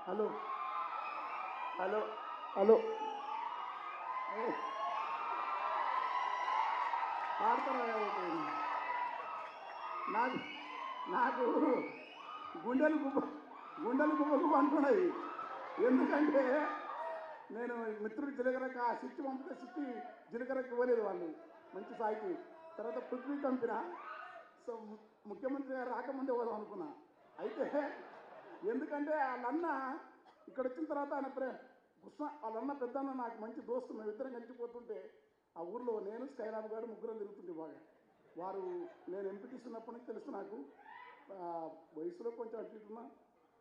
Hello hello hello పాడతారా నాకు నాకు గుండెలు గుబ్బకు అనుకున్నాయి. ఎందుకంటే నేను మిత్రుడు జీలకర్రకి ఆ సిట్టి పంపితే సిట్టి జీలకర్రకి ఇవ్వలేదు వాళ్ళు, మంచి సాయికి. తర్వాత పృథ్వీ పంపిన. సో ముఖ్యమంత్రి గారు రాకముందే పోదాం అనుకున్నా. అయితే ఎందుకంటే వాళ్ళన్న ఇక్కడ వచ్చిన తర్వాత ఆయన వాళ్ళన్న పెద్దన్న నాకు మంచి దోస్తు, మేము ఇద్దరం కలిసిపోతుంటే ఆ ఊర్లో నేను స్కైరాబ్ గారు ముగ్గురం తిరుగుతుంటే బాగా. వారు నేను ఎంపీటీసీ ఉన్నప్పటి నుంచి తెలుసు నాకు, వయసులో కొంచెం అట్టిస్తున్నా,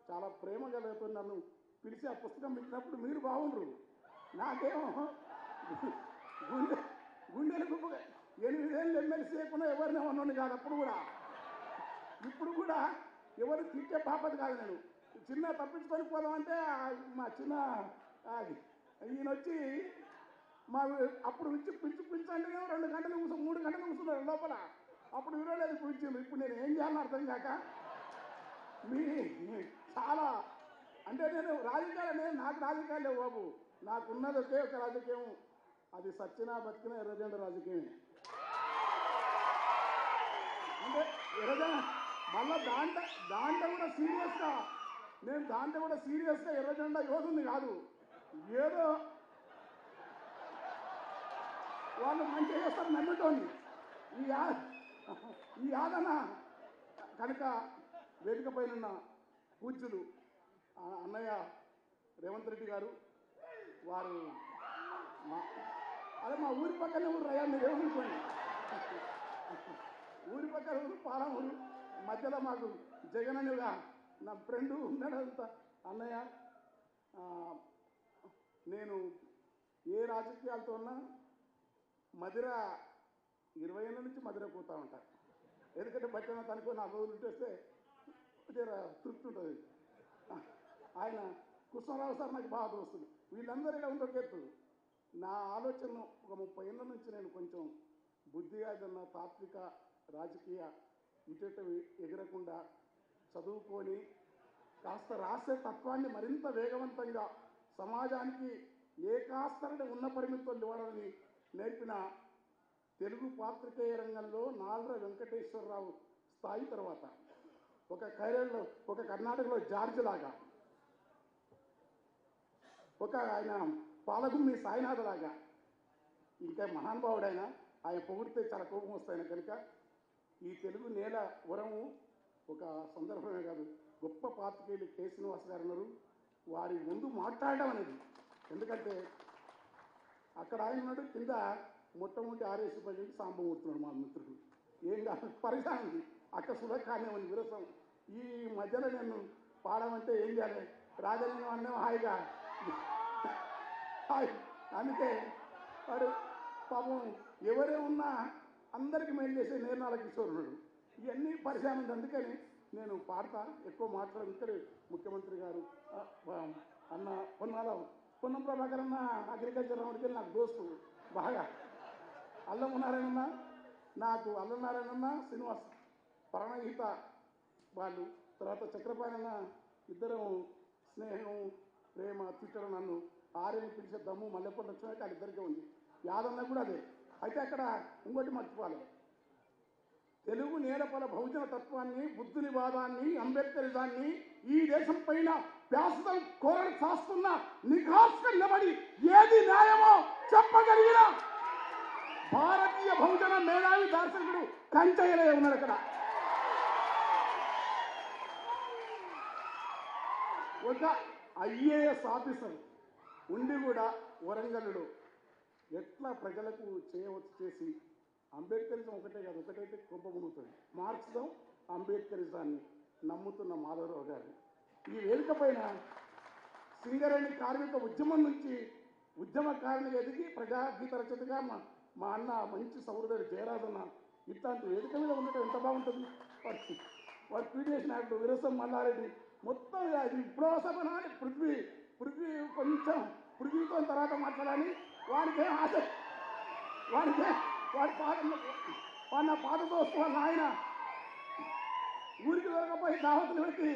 చాలా ప్రేమ కలుగుతుంది. నన్ను పిలిచి ఆ పుస్తకం పెట్టినప్పుడు మీరు బాగుండ్రు, నాకేమో గుండెలు గుప్పగా 8 ఏళ్ళు ఎమ్మెల్సీ చేయకుండా ఎవరిని ఉన్నాను కాదు. అప్పుడు కూడా ఇప్పుడు కూడా ఎవరు తిట్టే పాపది కాదు. నేను చిన్న తప్పించుకొని పోదామంటే మా చిన్న ఈయన వచ్చి మా అప్పుడు పిలిచంటే 2 గంటలు 3 గంటలు కూర్చున్నారు లోపల. అప్పుడు విరలేదు పిలిచింది. ఇప్పుడు నేను ఏం చేయాలని అర్థం కాక చాలా అంటే నేను నాకు రాజకీయాలు లేవు బాబు. నాకున్నది ఒకే ఒక రాజకీయం, అది సచ్చినా బతికినా ఎర్రజెండ రాజకీయమే. అంటే ఎర్రజెండ మళ్ళీ దాంట్లో కూడా సీరియస్గా ఎర్రజెండా యోధుని కాదు. ఏదో వాళ్ళు మంచిగా చేస్తారు నమ్ముతోంది ఈ ఆదన కనుక వేదిక పైన పూజ్యులు అన్నయ్య రేవంత్ రెడ్డి గారు, వారు మా ఊరి పక్కనే ఊరు రయ్యా, మీరు ఏమనుకోండి. ఊరి పక్కన ఊరు పాలమూరు మధ్యలో మాకు జగన్ అనేగా నా ఫ్రెండు ఉన్నాడంత. అన్నయ్య నేను ఏ రాజకీయాలతో ఉన్నా మదిర 20 ఏళ్ళ నుంచి మదిర పోతా ఉంటా. ఎందుకంటే బట్టిన తనకు 4 రోజులు ఉంటేస్తే తృప్తి ఉంటుంది. ఆయన కృష్ణరావు సార్ నాకు బాగా దోస్తులు. వీళ్ళందరూ ఇలా ఉండొకెత్తు. నా ఆలోచన ఒక 30 ఏళ్ళ నుంచి నేను కొంచెం బుద్ధిగా ఏదన్నా తాత్విక రాజకీయ ఇటు ఎగరకుండా చదువుకొని కాస్త రాసే తత్వాన్ని మరింత వేగవంతంగా సమాజానికి ఏ కాస్తరని ఉన్న పరిమితులు ఇవ్వాలని నేర్పిన తెలుగు పాత్రికేయ రంగంలో నాల్ర వెంకటేశ్వరరావు స్థాయి తర్వాత ఒక కర్ణాటకలో జార్జ్ లాగా, ఆయన పాలగుమ్మి సాయినాథ్ లాగా, ఇంకా మహానుభావుడైన ఆయన పొగిడితే చాలా కోపం వస్తాయన. కనుక ఈ తెలుగు నేల వరము ఒక సందర్భమే కాదు, గొప్ప పాత్రికేయులు కె శ్రీనివాస్ గారు ఉన్నారు. వారి ముందు మాట్లాడడం అనేది, ఎందుకంటే అక్కడ ఆయన ఉన్నాడు, కింద మొట్టమొదటి ఆర్ఎస్ ప్రజెంట్ సాంబమూర్తున్నాడు మా మిత్రుడు. ఏం కాదు పరిశాంతి అక్క సులకానే ఉంది విరసం. ఈ మధ్యలో నేను పాడమంటే ఏం చేయాలి, రాజలింగం అనే హాయిగా అందుకే వాడు పాపం ఎవరే ఉన్నా అందరికీ మేలు చేసే నేర్నాల కిషోర్ ఉన్నాడు. ఇవన్నీ పరిచయం ఉంది. అందుకని నేను పాడతా, ఎక్కువ మాట్లాడు. ఇక్కడ ముఖ్యమంత్రి గారు అన్న పొన్నం ప్రభాకర్ అన్న అగ్రికల్చర్ రౌండ్కి వెళ్ళి నాకు దోస్తు బాగా. అల్లనారాయణ నాకు అల్లనారాయణ శ్రీనివాస్ పరణగీత వాళ్ళు, తర్వాత చక్రపాణి ఇద్దరం స్నేహం ప్రేమ తిట్టడం, నన్ను ఆర్యని పిలిచే దమ్ము మల్లెపల్లి వచ్చినాక వాళ్ళిద్దరికీ ఉంది. యాదన్న కూడా అదే. అయితే అక్కడ ఇంకోటి మర్చిపోవాలి, తెలుగు నేలపల బహుజన తత్వాన్ని, బుద్ధుని వాదాన్ని, అంబేద్కరిజాన్ని ఈ దేశం పైన శాశ్వతం కోరలు చాస్తున్న నిఘాస్గా నిలబడి ఏది న్యాయమో చెప్పగలిగిన భారతీయ బహుజన మేధావి దార్శనికుడు కంచయ్యలే ఉన్నాడు. అక్కడ ఒక ఐఏఎస్ ఆఫీసర్ ఉండి కూడా వరంగల్లో ఎట్లా ప్రజలకు చేయవచ్చు చేసి, అంబేద్కరిజం ఒకటే కాదు, ఒకటైతే కొంపమునుగుతుంది. మార్క్సిజం అంబేద్కరిజాన్ని నమ్ముతున్న మాధవరావు గారు ఈ వేదిక పైన సింగరేణి కార్మిక ఉద్యమం నుంచి ఉద్యమకారునిగా ఎదిగి ప్రజాగీత రచయితగా మా అన్న మంచి సౌహృదుడు జయరాజన్న ఇట్లాంటి వేదిక మీద ఉండటం ఎంత బాగుంటుంది. వాడు పీడిఎస్ నాయకుడు విరసం మల్లారెడ్డి మొత్తం అది ఇప్పుడు సభ పృథ్వీ కొంచెం పృథ్వీతో తర్వాత మాట్లాడాలి. వాడికే ఆశ, వాడి నా పాత దోస్తు వాళ్ళ ఆయన ఊరికి దొరకపోయి దావతులు పెట్టి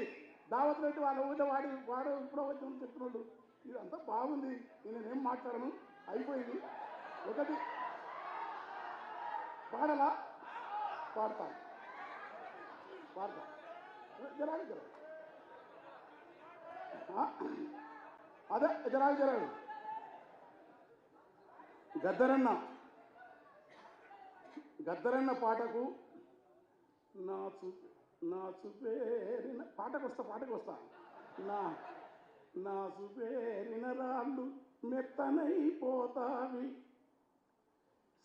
దావత్ రెడ్డి వాళ్ళ ఊళ్ళో వాడు ఇప్పుడు వచ్చి చెప్తున్నాడు. ఇదంతా బాగుంది, నేనేం మాట్లాడను, అయిపోయింది. ఒకటి పాడలా పాడతా జరాగు అదే జరాగు గద్దరన్న పాటకు నా సుపేరిన పాటకు వస్తా నా సుపేరిన రాళ్ళు మెత్తనైపోతావి,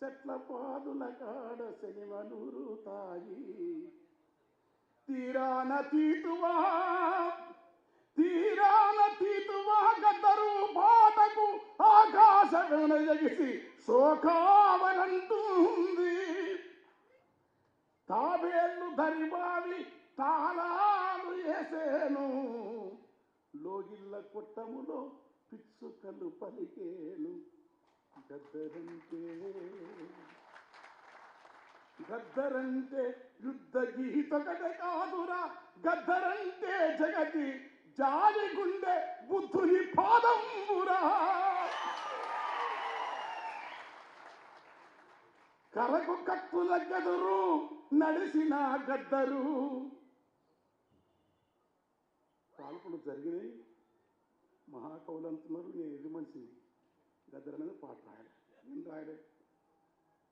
చెట్ల పాదుల కాడ శనిమలురుతాయి, తీరాన తీతువా గద్దరు పాటకు ఆకాశమున జగిసి శోకావనంటుంది, తాబేళ్ళు దరిబావి తాళాలు వేసేను, లోగిళ్ళ కొట్టములో పిచ్చుకలు పలికేను, గద్దరంటే యుద్ధ గీతొకటే కాదురా, గద్దరంటే జగతి జాలి గుండె బుద్ధుని పాదంబురా, కరకు కత్తుల గదురు నడిసిన గద్దరు. కాల్పులు జరిగినాయి, మహాకవులు అంటున్నారు, నేను ఎది మనిషిని, గద్దర మీద పాట రాయలే, నేను రాయలే.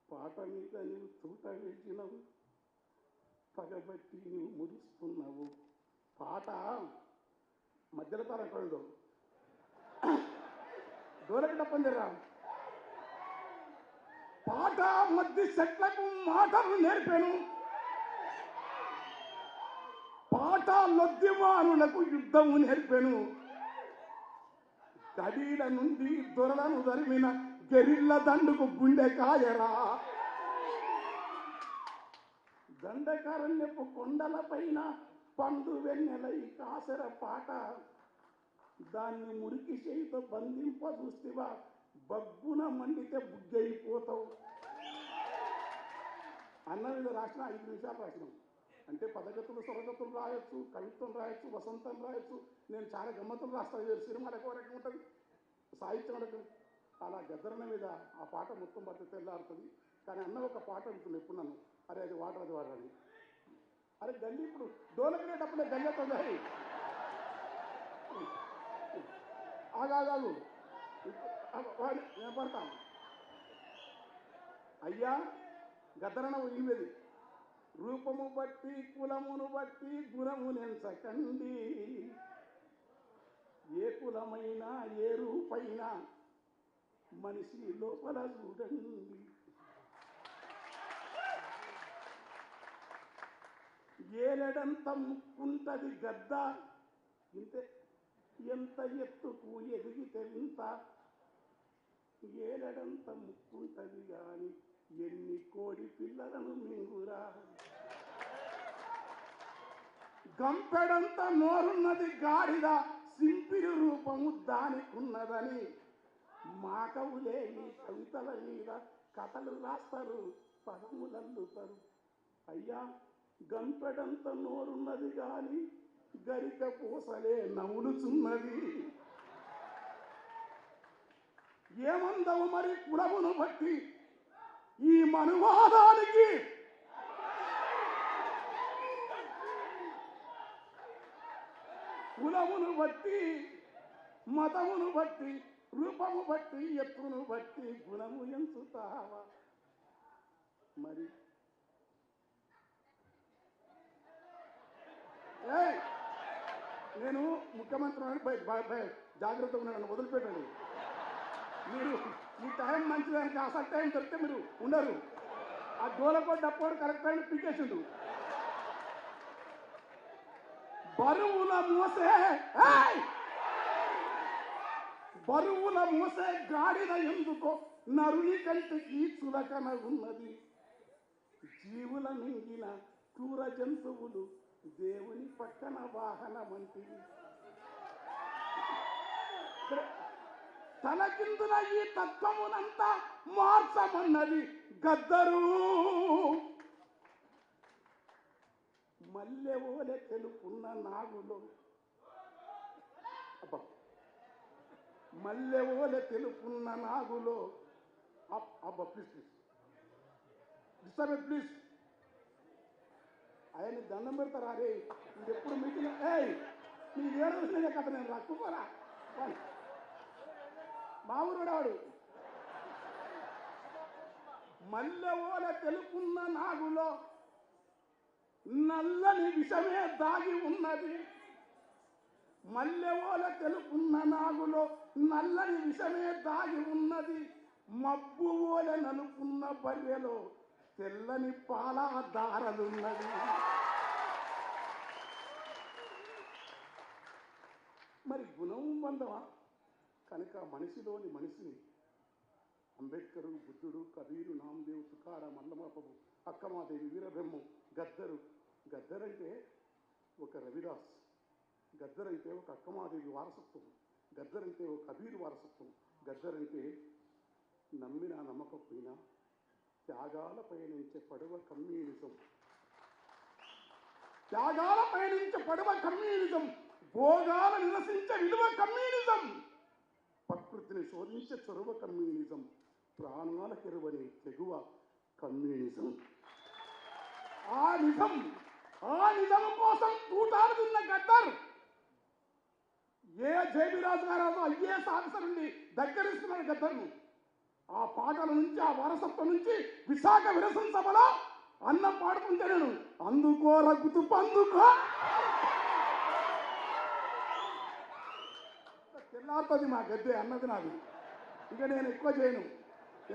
పాట మీద నువ్వు తూట వేసినవు, పగబట్టి నువ్వు మురుస్తున్నావు. పాట మధ్యలో తరకూడదు, దూరగడ్డ పందిరా. పాట మధ్య చెట్లకు మాటలు నేర్పాను, పాట లొద్దిమానులకు యుద్ధము నేర్పాను, కడీల నుండి దొరలను దరిమిన గెరిళ్ళ దండుకు గుండె కాయరా, దండకారణ్యపు కొండల పైన పండు వెన్నెలై కాసర పాట, దాన్ని మురికి చేయితో బంధింప చూస్తేవా బగ్గున మండితే బుగ్గైపోతావు అన్న మీద రాసిన 5 నిమిషాలు రాసినాం. అంటే పదగతులు స్వరగతులు రాయొచ్చు, కవిత్వం రాయొచ్చు, వసంతం రాయొచ్చు. నేను చాలా గమ్మతులు రాస్తాను, సినిమాలు ఎక్కువ రకం ఉంటుంది, సాహిత్యం రకం. అలా గద్దరన్న మీద ఆ పాట మొత్తం బట్టి తెల్లారుతుంది. కానీ అన్న ఒక పాట ఉంటుంది ఎప్పుడు నన్ను, అరే అది వాడని, అరే గల్లి ఇప్పుడు డోలకనేటప్పుడే గల్లెతో ఆగాగాగు నేను పడతాను. అయ్యా గద్దరన్న ఇనివేది, రూపము బట్టి కులమును బట్టి గుణము నెంచకండి, ఏ కులమైనా ఏ రూపైనా మనిషి లోపల చూడండి, ఏలెడంత ముక్కుంటది గద్ద, ఇంతే ఎంత ఎత్తుకు ఎదిగితే వింత, ఏలెడంత ముక్కుంటది గాని ఎన్ని కోడి పిల్లలను మింగురా, గంపెడంత నోరున్నది గాడిద, సింపిరి రూపము దానికున్నదని, మాకవులే ఈ కవితల మీద కథలు రాస్తారు, పదములల్లుతారు. అయ్యా గంపెడంత నోరున్నది గాని గరిక పూసలే నవ్వులుచున్నది, ఏమందవు మరి కులమును బట్టి ఈ మనువాదానికి, కులమును బట్టి మతమును బట్టి రూపము బట్టి ఎత్తును బట్టి గుణము ఎంచుతావా మరి. నేను ముఖ్యమంత్రి జాగ్రత్తగా ఉన్నాను, వదిలిపెట్టండి. మీరు ఈ టైం మంచిదానికి అసలు టైం దొరికితే మీరు ఉండరు. ఆ డోలకోట్ డప్పోడు కరెక్ట్ టైం పీకేసిండు. బరువుల మోసే గాడిద ఎందుకో నరుని కంటికి చులకన ఉన్నది, జీవుల మింగిన క్రూర జంతువులు దేవుని పక్కన వాహనమంటివి, తలకిందున ఈ తత్వమునంతా మార్చమన్నది గద్దరు. మల్లె ఓలె తెలుపున్న నాగులో అబ్బా మల్లె ఓలె తెలుపున్న నాగులో అబ్బా ప్లీజ్ డిస్టర్బ్ ప్లీజ్. ఆయన్ని దండం పెడతారా రే, ఇది ఎప్పుడు మీటింగ్? నీకు ఏ రోజునే కథ నేను రక్కుపోరా మా ఊరుడు వాడు. మల్లె ఓలె తెలుపున్న నాగులో నల్లని విషమే దాగి ఉన్నది. మల్లె ఓలె తెలుపున్న నాగులో నల్లని విషమే దాగి ఉన్నది. మబ్బు ఓలె నలుపున్న బర్రెలో తెల్లని పాల దారలున్నది. మరి గుణం బంధమా? కనుక మనిషిలోని మనిషిని అంబేద్కరు, బుద్ధుడు, కబీరు, నామదేవ్, తుకార, మల్లమాపవు, అక్కమాదేవి, వీరబ్రహ్మం, గద్దరు. గద్దరంటే ఒక రవిదాస్, గద్దరంటే ఒక అక్కమాదేవి వారసత్వం, గద్దరంటే ఒక కబీరు వారసత్వం, గద్దరంటే నమ్మినా నమ్మకపోయినా త్యాగాల పయనించే పడవ కమ్యూనిజం. త్యాగాల పయనించే పడవ కమ్యూనిజం, భోగాల నిరసించే విలువ కమ్యూనిజం, ప్రకృతిని శోధించే చొరవ కమ్యూనిజం, ప్రాణాల కెరువని తెగువ కమ్యూనిజం. ఆ నిజం కోసం తూటాలు తిన్న గద్దర్ ఏ జేబీరాజు గారు ఐఏఎస్ ఆఫీసర్ నుండి దగ్గరిస్తున్నారు గద్దర్ను. ఆ పాటల నుంచి, ఆ వారసత్వం నుంచి విశాఖ విరసన సభలో అన్నం పాడుతుంటే నేను అందుకో రగ్గుతూ అందుకో తెల్లారుతుంది మా గద్దె అన్నది నాది. ఇక నేను ఎక్కువ చేయను,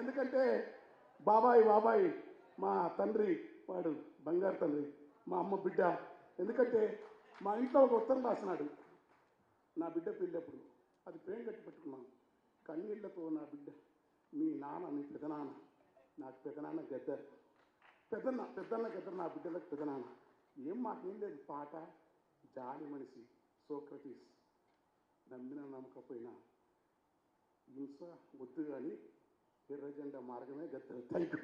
ఎందుకంటే బాబాయ్ మా తండ్రి, వాడు బంగారు తండ్రి, మా అమ్మ బిడ్డ. ఎందుకంటే మా ఇంట్లో ఒక ఉత్తరం రాసినాడు నా బిడ్డ పెళ్ళప్పుడు, అది ప్రేమ కట్టి పెట్టుకున్నాను కన్నీళ్లతో. నా బిడ్డ మీ నాన్న, మీ పెదనాన్న, నాకు పెదనాన్న గద్దర్, పెద్దన్న గద్దర్, నా బిడ్డలకు పెదనాన్న. ఏం మాకేం లేదు, పాట జాలి మనిషి సోక్రటీస్, నమ్మినా నమ్మకపోయినా హింస వద్దు కానీ ఎర్ర జెండా మార్గమే గద్దర్. Thank you.